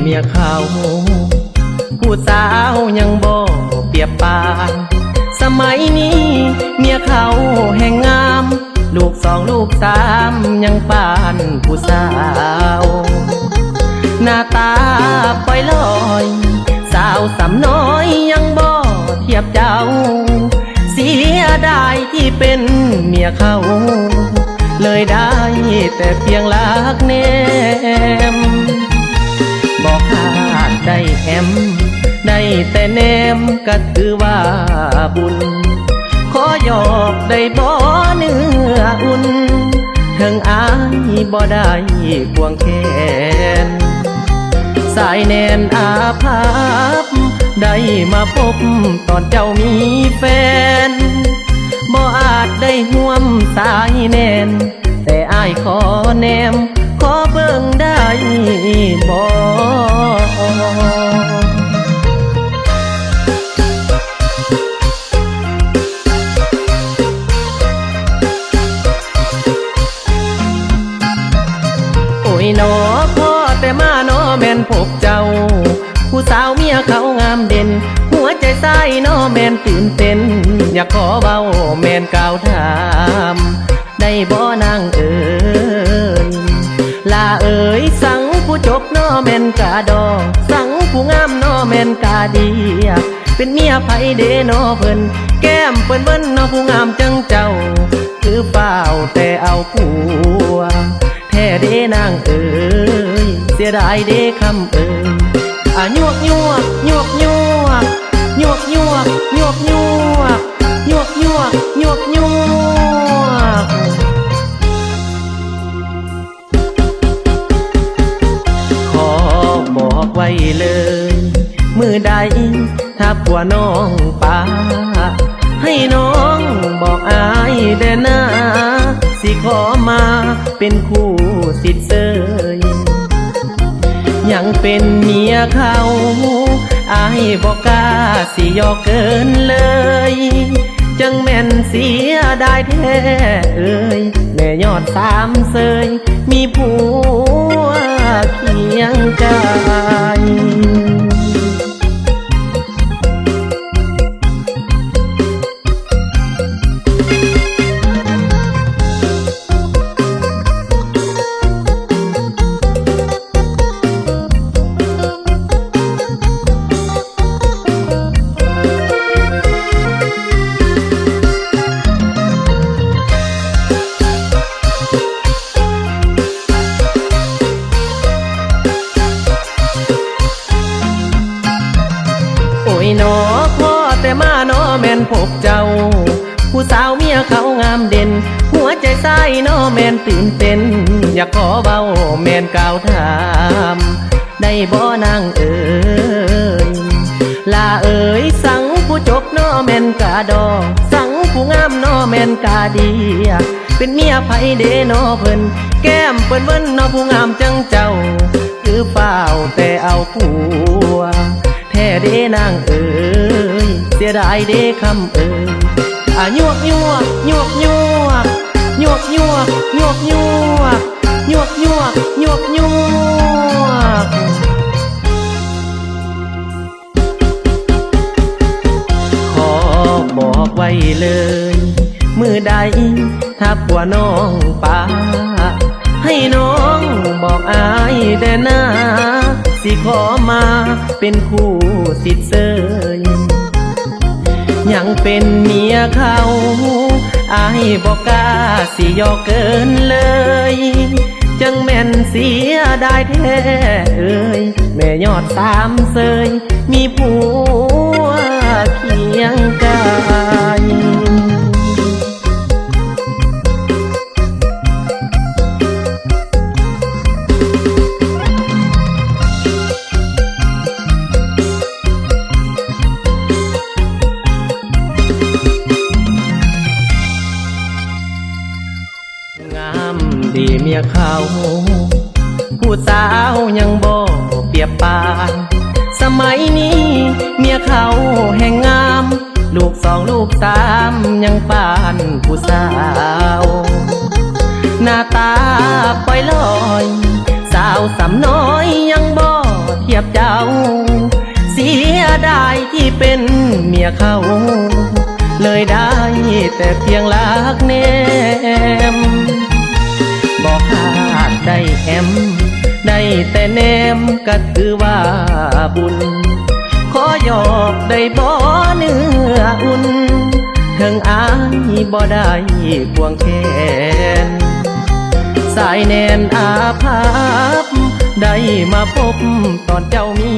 เมียเขาผู้สาวยังบ่เปรียบปานสมัยนี้เมียเขาแห่งงามลูกสองลูกสามยังปานผู้สาวหน้าตาปล่อยลอยสาวสำน้อยยังบ่เทียบเจ้าเสียดายที่เป็นเมียเขาเลยได้แต่เพียงรักแนมบอกขาดได้แอมได้แต่แนมก็ถือว่าบุญขอหยอกได้บ่เนื้ออุ่นถึงอายบ่ได้ควงแขนสายแนนอาภัพได้มาพบตอนเจ้ามีแฟนบ่อาจได้ห่วมสายแนนแต่อายขอแนมขอเบิ่งได้บ่โอ้ยหนอพ่อแต่มาหนอแม่นพบเจ้าผู้สาวเมียเขางามเด่นหัวใจใส่นอแม่นตื่นเต้นอยากขอเบาแม่นกล่าวถามได้บ่นางเอ๋ยลาเอ๋ยสั่งผู้จบนอแม่นกาดอสั่งผู้งามนอแม่นกาเดียเป็นเมียไผเดนอเพิ่นแก้มเปิ้นเบิ้นนอผู้งามจังเจ้าคือเปล่าแต่เอาผัวแท้เดนางเอ๋ยเสียดายเดคำเอ๋ยยวกยวกยวกยวกยวกยวกยวกยวกยวกยวกยวกยวกขอบอกไว้เลยมือใดถ้าผัวน้องป่าให้น้องบอกอายเด้อนะสิขอมาเป็นคู่สิทธิ์เสยยังเป็นเมียเขาอายบอกกล้าสิยอกเกินเลยจังแม่นเสียได้แท้เอ่ยแม่ยอดสามเสยมีผัวเคียงกายหนอพ่อแต่มาหนอแม่นพบเจ้าผู้สาวเมียเขางามเด่นหัวใจใส่นอแม่นตื่นเต้นอยากขอเบาแม่นกล่าวถามได้บ่นางเอ๋ยลาเอ๋ยสั่งผู้จบนอแม่นกาดอสั่งผู้งามนอแม่นกาเดียเป็นเมียไผเดนอเพิ่นแก้มเปิ้นเบิ้นนอผู้งามจังเจ้าคือเปล่าแต่เอาผัวแท้เดนางเอ๋ยเสียดายเดคำเอ๋ยยวกยวกยวกยวกยวกยวกยวกยวกยวกยวกยวกยวกขอบอกไว้เลยมือใดถ้าผัวน้องป่าให้น้องบอกอายเด้อนะสิขอมาเป็นคู่สิทธิ์เสยยังเป็นเมียเขาอายบอกกล้าสิยอกเกินเลยจังแม่นเสียได้แท้เอ่ยแม่ยอดสามเสยมีผัวเคียงกายดีเมียเขาผู้สาวยังบ่เปรียบปานสมัยนี้เมียเขาแห่งงามลูกสองลูกสามยังปานผู้สาวหน้าตาปล่อยลอยสาวสำน้อยยังบ่เทียบ ยเขา เลยได้แต่เพียงลักแนมบอกขาดได้แอมได้แต่แนมก็ถือว่าบุญขอหยอกได้บ่เนื้ออุ่นถึงอายบ่ได้ควงแขนสายแนนอาภัพได้มาพบตอนเจ้ามี